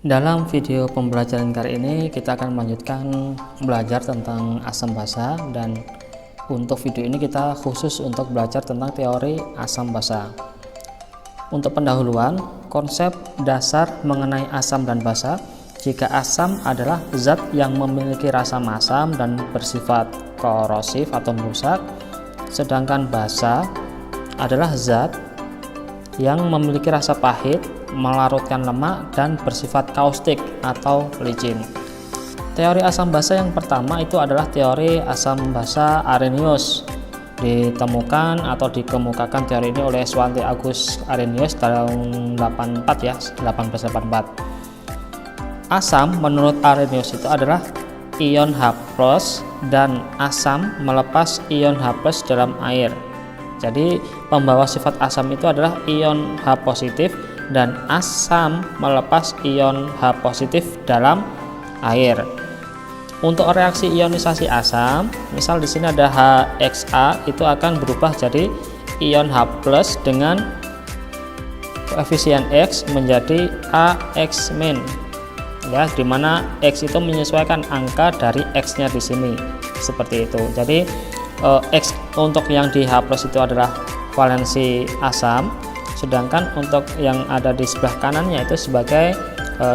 Dalam video pembelajaran kali ini kita akan melanjutkan belajar tentang asam basa, dan untuk video ini kita khusus untuk belajar tentang teori asam basa. Untuk pendahuluan, konsep dasar mengenai asam dan basa. Jika asam adalah zat yang memiliki rasa masam dan bersifat korosif atau merusak, sedangkan basa adalah zat yang memiliki rasa pahit, melarutkan lemak, dan bersifat kaustik atau licin. Teori asam basa yang pertama itu adalah teori asam basa Arrhenius. Ditemukan atau dikemukakan teori ini oleh Svante August Arrhenius tahun 1884. Asam menurut Arrhenius itu adalah ion H+ dan asam melepas ion H+ dalam air. Jadi pembawa sifat asam itu adalah ion H+ dan asam melepas ion H+ dalam air. Untuk reaksi ionisasi asam, misal di sini ada HXA, itu akan berubah jadi ion H+ dengan koefisien X menjadi AX-, ya, dimana X itu menyesuaikan angka dari X-nya di sini, seperti itu. Jadi X untuk yang di H+ itu adalah valensi asam, sedangkan untuk yang ada di sebelah kanannya itu sebagai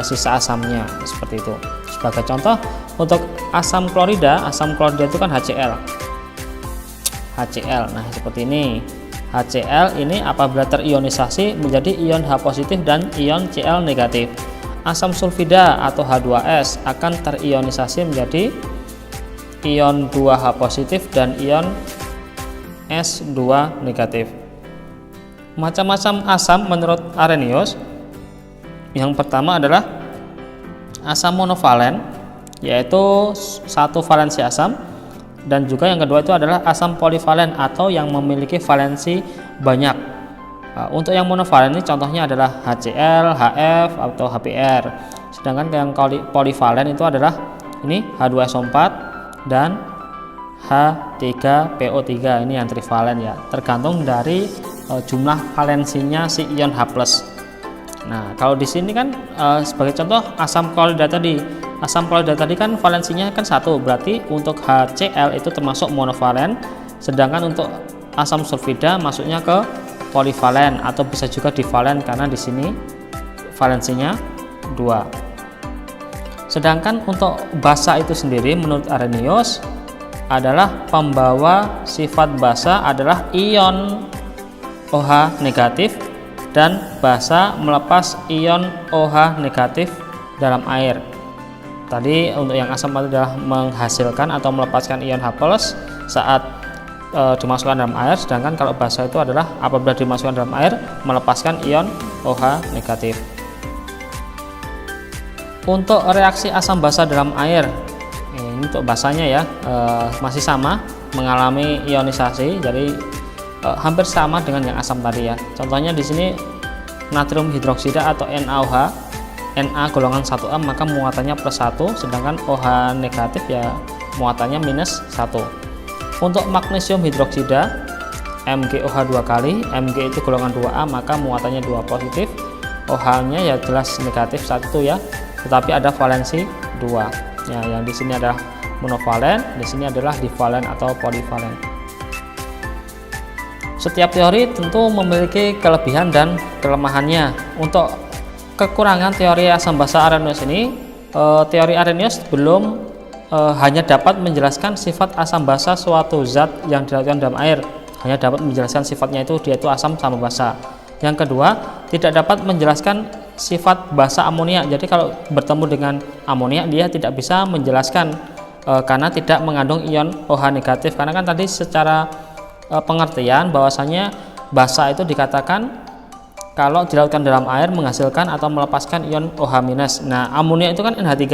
sisa asamnya, seperti itu. Sebagai contoh, untuk asam klorida itu kan HCl. Nah, seperti ini. HCl ini apabila terionisasi menjadi ion H+ dan ion Cl negatif. Asam sulfida atau H2S akan terionisasi menjadi ion 2H+ dan ion S2 negatif. Macam-macam asam menurut Arrhenius. Yang pertama adalah asam monovalen, yaitu satu valensi asam, dan juga yang kedua itu adalah asam polivalen atau yang memiliki valensi banyak. Untuk yang monovalen ini contohnya adalah HCl, HF atau HBr. Sedangkan yang polivalen itu adalah ini H2SO4 dan H3PO3, ini yang trivalen ya, tergantung dari jumlah valensinya si ion H+. Nah, kalau di sini kan sebagai contoh asam klorida tadi. Asam klorida tadi kan valensinya kan 1, berarti untuk HCl itu termasuk monovalen, sedangkan untuk asam sulfida masuknya ke polivalen atau bisa juga divalen karena di sini valensinya 2. Sedangkan untuk basa itu sendiri menurut Arrhenius adalah pembawa sifat basa adalah ion OH negatif, dan basa melepas ion OH negatif dalam air. Tadi untuk yang asam adalah menghasilkan atau melepaskan ion H+ saat dimasukkan dalam air, sedangkan kalau basa itu adalah apabila dimasukkan dalam air melepaskan ion OH negatif. Untuk reaksi asam basa dalam air, ini untuk basanya ya, masih sama mengalami ionisasi, jadi hampir sama dengan yang asam tadi ya. Contohnya di sini natrium hidroksida atau NaOH, Na golongan 1A maka muatannya +1, sedangkan OH negatif ya muatannya -1. Untuk magnesium hidroksida MgOH 2 kali, Mg itu golongan 2A maka muatannya 2 positif, OH nya ya jelas negatif 1 ya, tetapi ada valensi 2 ya, yang di sini adalah monovalen, di sini adalah divalen atau polivalen. Setiap teori tentu memiliki kelebihan dan kelemahannya. Untuk kekurangan teori asam basa Arrhenius ini, teori Arrhenius belum hanya dapat menjelaskan sifat asam basa suatu zat yang dilakukan dalam air, hanya dapat menjelaskan sifatnya itu dia itu asam sama basa. Yang kedua, tidak dapat menjelaskan sifat basa amonia. Jadi kalau bertemu dengan amonia dia tidak bisa menjelaskan karena tidak mengandung ion OH negatif. Karena kan tadi secara pengertian bahwasanya basa itu dikatakan kalau dilakukan dalam air menghasilkan atau melepaskan ion OH-. Nah, amonia itu kan NH3.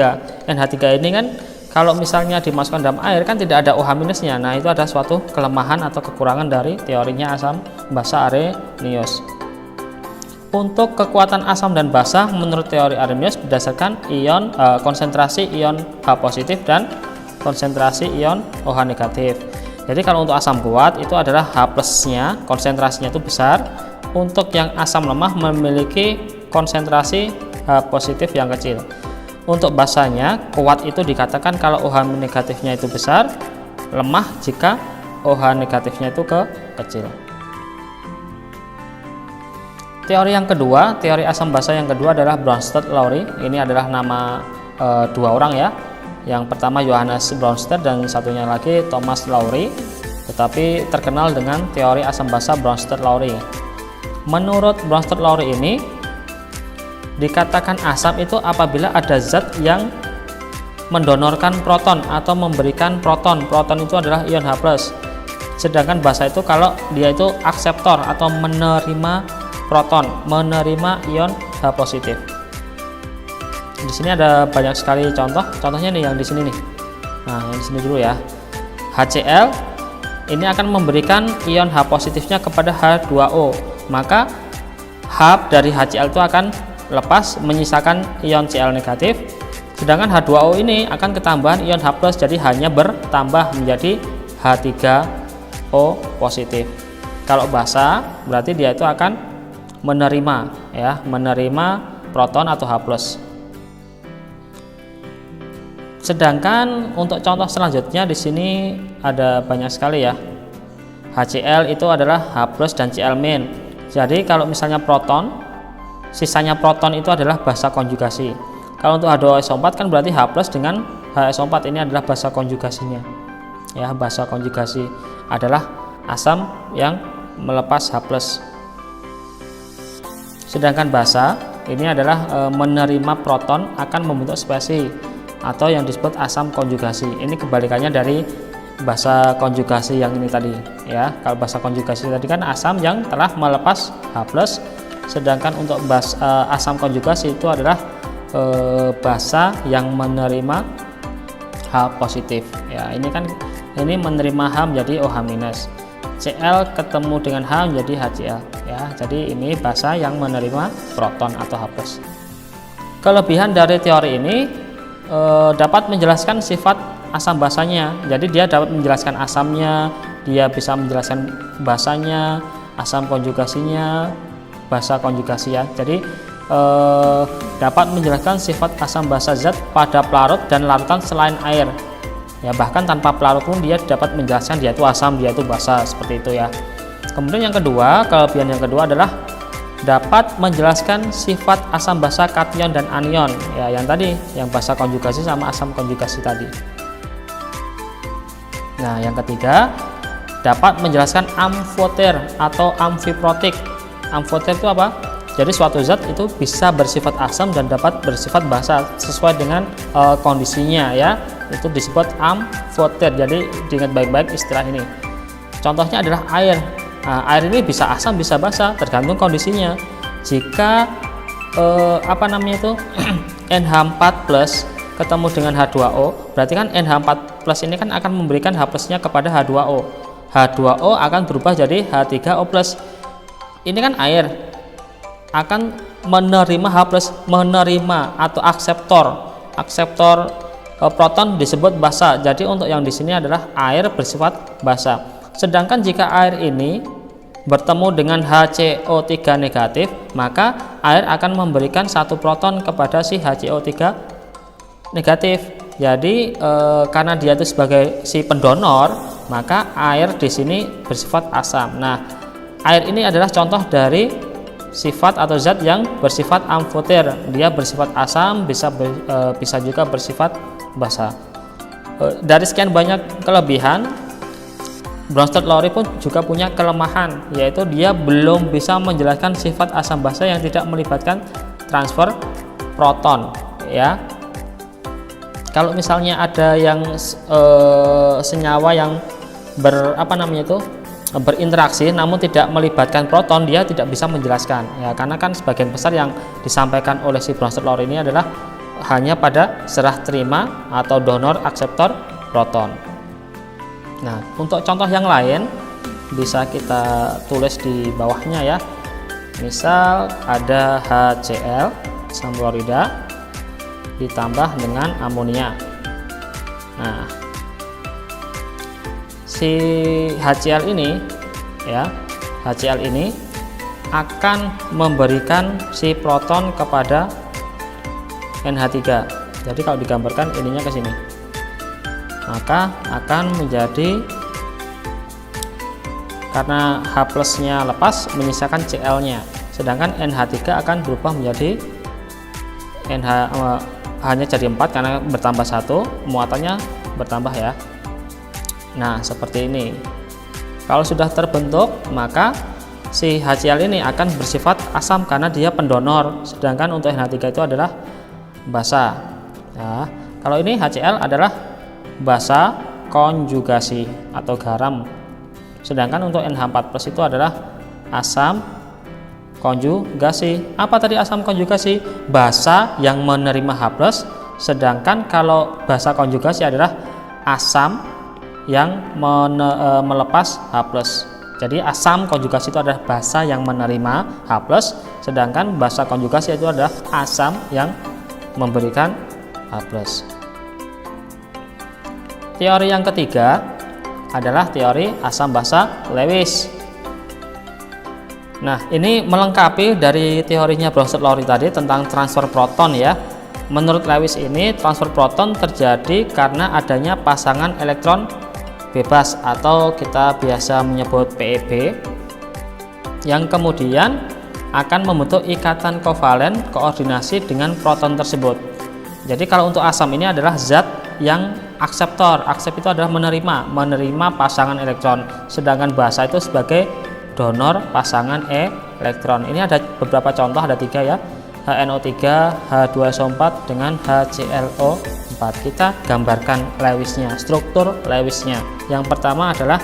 NH3 ini kan kalau misalnya dimasukkan dalam air kan tidak ada OH-nya. Nah, itu ada suatu kelemahan atau kekurangan dari teorinya asam basa Arrhenius. Untuk kekuatan asam dan basa menurut teori Arrhenius berdasarkan konsentrasi ion H+ dan konsentrasi ion OH negatif. Jadi kalau untuk asam kuat itu adalah H+-nya, konsentrasinya itu besar. Untuk yang asam lemah memiliki konsentrasi H positif yang kecil. Untuk basanya, kuat itu dikatakan kalau OH negatifnya itu besar, lemah jika OH negatifnya itu kecil. Teori yang kedua, teori asam basa yang kedua adalah Bronsted-Lowry. Ini adalah nama dua orang ya. Yang pertama Johannes Bronsted dan satunya lagi Thomas Lowry, tetapi terkenal dengan teori asam basa Bronsted-Lowry. Menurut Bronsted-Lowry ini, dikatakan asam itu apabila ada zat yang mendonorkan proton atau memberikan proton. Proton itu adalah ion H+. Sedangkan basa itu kalau dia itu akseptor atau menerima proton, menerima ion H positif. Di sini ada banyak sekali contoh. Contohnya nih yang di sini nih. Nah, yang di sini dulu ya. HCl ini akan memberikan ion H positifnya kepada H2O. Maka H dari HCl itu akan lepas menyisakan ion Cl negatif. Sedangkan H2O ini akan ketambahan ion H+, jadi hanya bertambah menjadi H3O positif. Kalau basa berarti dia itu akan menerima ya, menerima proton atau H+. Sedangkan untuk contoh selanjutnya di sini ada banyak sekali ya. HCl itu adalah H+ dan Cl-. Jadi kalau misalnya proton, sisanya proton itu adalah basa konjugasi. Kalau untuk H2SO4 kan berarti H+ dengan HSO4 ini adalah basa konjugasinya. Ya, basa konjugasi adalah asam yang melepas H+. Sedangkan basa ini adalah menerima proton akan membentuk spesies atau yang disebut asam konjugasi. Ini kebalikannya dari basa konjugasi yang ini tadi ya. Kalau basa konjugasi tadi kan asam yang telah melepas H+, sedangkan untuk asam konjugasi itu adalah basa yang menerima H positif ya. Ini kan ini menerima H menjadi OH-. Cl ketemu dengan H menjadi HCl ya. Jadi ini basa yang menerima proton atau H+. Kelebihan dari teori ini dapat menjelaskan sifat asam basanya. Jadi dia dapat menjelaskan asamnya, dia bisa menjelaskan basanya, asam konjugasinya, basa konjugasi ya. Jadi dapat menjelaskan sifat asam basa zat pada pelarut dan larutan selain air. Ya, bahkan tanpa pelarut pun dia dapat menjelaskan dia itu asam, dia itu basa, seperti itu ya. Kemudian yang kedua, kelebihan yang kedua adalah dapat menjelaskan sifat asam basa kation dan anion ya, yang tadi yang basa konjugasi sama asam konjugasi tadi. Nah, yang ketiga dapat menjelaskan amfoter atau amfiprotik. Amfoter itu apa? Jadi suatu zat itu bisa bersifat asam dan dapat bersifat basa sesuai dengan kondisinya ya. Itu disebut amfoter. Jadi diingat baik-baik istilah ini. Contohnya adalah air. Nah, air ini bisa asam bisa basa tergantung kondisinya. Jika NH4+ ketemu dengan H2O, berarti kan NH4+ ini kan akan memberikan H+-nya kepada H2O. H2O akan berubah jadi H3O+. Ini kan air akan menerima H+, menerima atau akseptor proton disebut basa. Jadi untuk yang di sini adalah air bersifat basa. Sedangkan jika air ini bertemu dengan HCO3 negatif, maka air akan memberikan satu proton kepada si HCO3 negatif. Jadi karena dia itu sebagai si pendonor, maka air di sini bersifat asam. Nah, air ini adalah contoh dari sifat atau zat yang bersifat amfoter. Dia bersifat asam, bisa juga bersifat basa. Dari sekian banyak kelebihan, Bronsted-Lowry pun juga punya kelemahan, yaitu dia belum bisa menjelaskan sifat asam basa yang tidak melibatkan transfer proton ya. Kalau misalnya ada yang senyawa yang berinteraksi namun tidak melibatkan proton, dia tidak bisa menjelaskan ya, karena kan sebagian besar yang disampaikan oleh si Bronsted-Lowry ini adalah hanya pada serah terima atau donor akseptor proton. Nah, untuk contoh yang lain bisa kita tulis di bawahnya ya. Misal ada HCl asam klorida ditambah dengan amonia. Nah, si HCl ini ya, HCl ini akan memberikan si proton kepada NH3. Jadi kalau digambarkan ininya ke sini, maka akan menjadi, karena H plusnya lepas menyisakan Cl nya, sedangkan NH3 akan berubah menjadi hanya jadi 4 karena bertambah 1, muatannya bertambah ya. Nah seperti ini. Kalau sudah terbentuk, maka si HCl ini akan bersifat asam karena dia pendonor, sedangkan untuk NH3 itu adalah basa. Nah, kalau ini HCl adalah basa konjugasi atau garam, sedangkan untuk NH4+ itu adalah asam konjugasi. Apa tadi asam konjugasi? Basa yang menerima H+, sedangkan kalau basa konjugasi adalah asam yang melepas H+. Jadi asam konjugasi itu adalah basa yang menerima H+, sedangkan basa konjugasi itu adalah asam yang memberikan H+. Teori yang ketiga adalah teori asam basa Lewis. Nah, ini melengkapi dari teorinya Bronsted-Lowry tadi tentang transfer proton ya. Menurut Lewis ini transfer proton terjadi karena adanya pasangan elektron bebas atau kita biasa menyebut PEB yang kemudian akan membentuk ikatan kovalen koordinasi dengan proton tersebut. Jadi kalau untuk asam ini adalah zat yang akseptor. Aksep itu adalah menerima pasangan elektron, sedangkan basa itu sebagai donor pasangan elektron. Ini ada beberapa contoh, ada 3 ya, HNO3, H2SO4 dengan HClO4. Kita gambarkan Lewisnya, struktur Lewisnya. Yang pertama adalah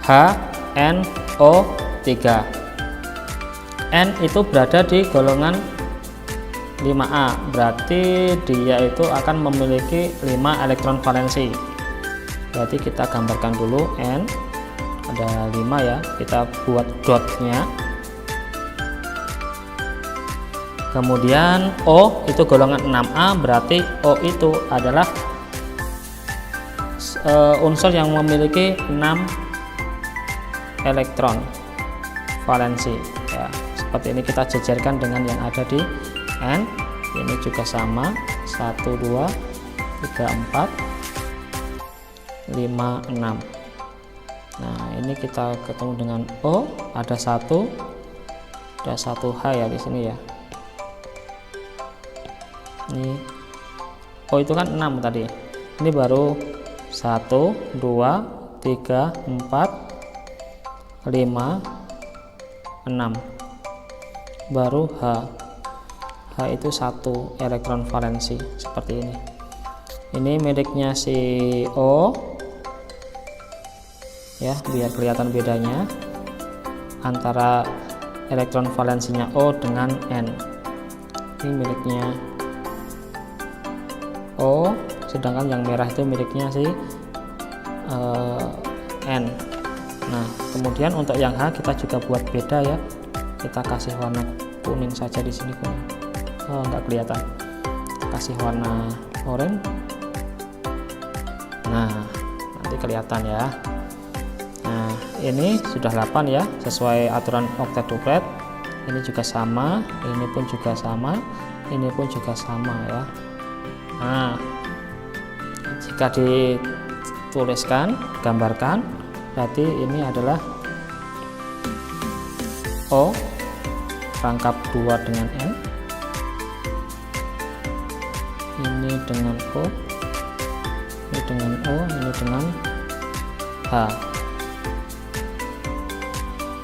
HNO3. N itu berada di golongan 5A, berarti dia itu akan memiliki 5 elektron valensi. Berarti kita gambarkan dulu N, ada 5 ya, kita buat dotnya. Kemudian O itu golongan 6A, berarti O itu adalah unsur yang memiliki 6 elektron valensi ya. Seperti ini kita jejerkan dengan yang ada di N. Ini juga sama, 1, 2, 3, 4, 5, 6. Nah ini kita ketemu dengan O, ada 1, ada 1H ya di sini ya. Ini O itu kan 6 tadi, ini baru 1, 2, 3, 4, 5, 6, baru H. H itu 1 elektron valensi seperti ini. Ini miliknya si O ya, biar kelihatan bedanya antara elektron valensinya O dengan N. Ini miliknya O, sedangkan yang merah itu miliknya si N. Nah kemudian untuk yang H kita juga buat beda ya, kita kasih warna kuning saja di sini, kuning. Oh nggak kelihatan, kasih warna oranye. Nah nanti kelihatan ya. Nah ini sudah 8 ya, sesuai aturan oktaduplet. Ini juga sama, ini pun juga sama, ini pun juga sama ya. Nah jika dituliskan, gambarkan, berarti ini adalah O rangkap 2 dengan N, ini dengan O, ini dengan O, ini dengan H.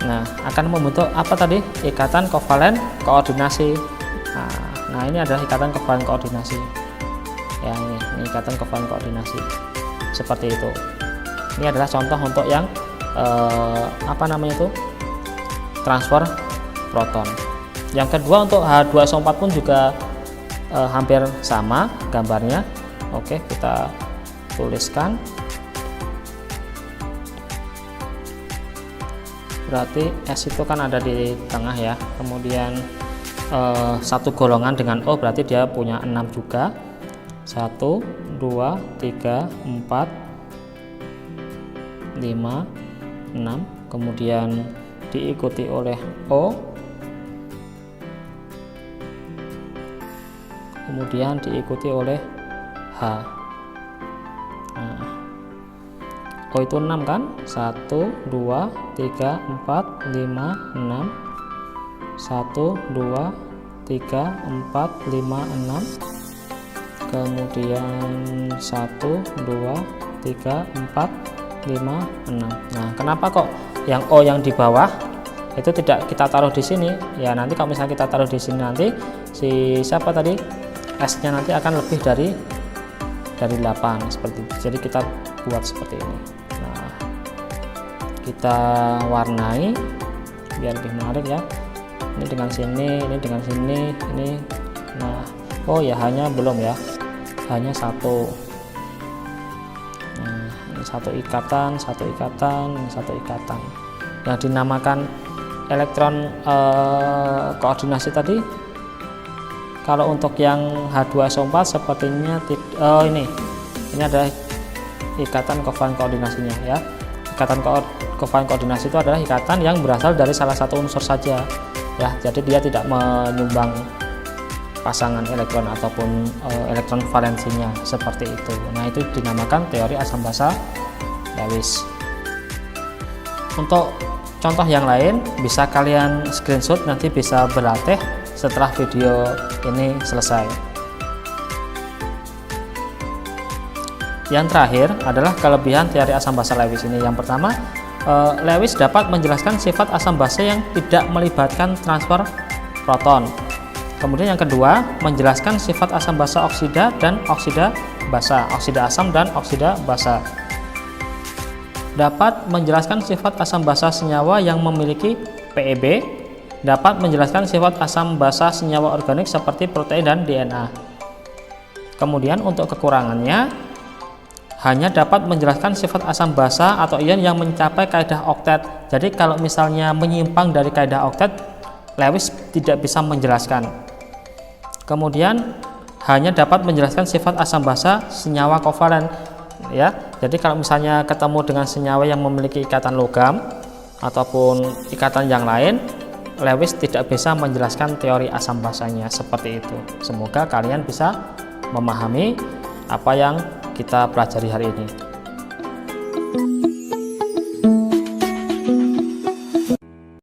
Nah akan membentuk apa tadi? Ikatan kovalen koordinasi. Nah ini adalah ikatan kovalen koordinasi ya, ini ikatan kovalen koordinasi seperti itu. Ini adalah contoh untuk yang apa namanya itu, transfer proton. Yang kedua untuk H2SO4 pun juga hampir sama gambarnya. Oke kita tuliskan, berarti S itu kan ada di tengah ya, kemudian satu golongan dengan O, berarti dia punya 6 juga, 1, 2, 3, 4, 5, 6, kemudian diikuti oleh O, kemudian diikuti oleh H. Nah, O itu 6 kan? 1, 2, 3, 4, 5, 6. 1, 2, 3, 4, 5, 6. Kemudian 1, 2, 3, 4, 5, 6. Nah, kenapa kok yang O yang di bawah itu tidak kita taruh di sini? Ya, nanti kalau misalnya kita taruh di sini, nanti si siapa tadi, S-nya nanti akan lebih dari 8 seperti itu. Jadi kita buat seperti ini. Nah, kita warnai biar lebih menarik ya. Ini dengan sini, ini dengan sini, ini. Nah, oh ya, hanya belum ya, hanya satu. Nah, ini satu ikatan, ini satu ikatan yang dinamakan elektron koordinasi tadi. Kalau untuk yang H2SO4 sepertinya ini adalah ikatan kovalen koordinasinya ya. Ikatan kovalen koordinasi itu adalah ikatan yang berasal dari salah satu unsur saja ya. Jadi dia tidak menyumbang pasangan elektron ataupun elektron valensinya seperti itu. Nah, itu dinamakan teori asam basa Lewis. Untuk contoh yang lain bisa kalian screenshot, nanti bisa berlatih setelah video ini selesai. Yang terakhir adalah kelebihan teori asam basa Lewis ini. Yang pertama, Lewis dapat menjelaskan sifat asam basa yang tidak melibatkan transfer proton. Kemudian yang kedua, menjelaskan sifat asam basa oksida dan oksida basa, oksida asam dan oksida basa. Dapat menjelaskan sifat asam basa senyawa yang memiliki PEB, dapat menjelaskan sifat asam basa senyawa organik seperti protein dan DNA. Kemudian untuk kekurangannya, hanya dapat menjelaskan sifat asam basa atau ion yang mencapai kaidah oktet. Jadi kalau misalnya menyimpang dari kaidah oktet, Lewis tidak bisa menjelaskan. Kemudian hanya dapat menjelaskan sifat asam basa senyawa kovalen ya. Jadi kalau misalnya ketemu dengan senyawa yang memiliki ikatan logam ataupun ikatan yang lain, Lewis tidak bisa menjelaskan teori asam basanya seperti itu. Semoga kalian bisa memahami apa yang kita pelajari hari ini.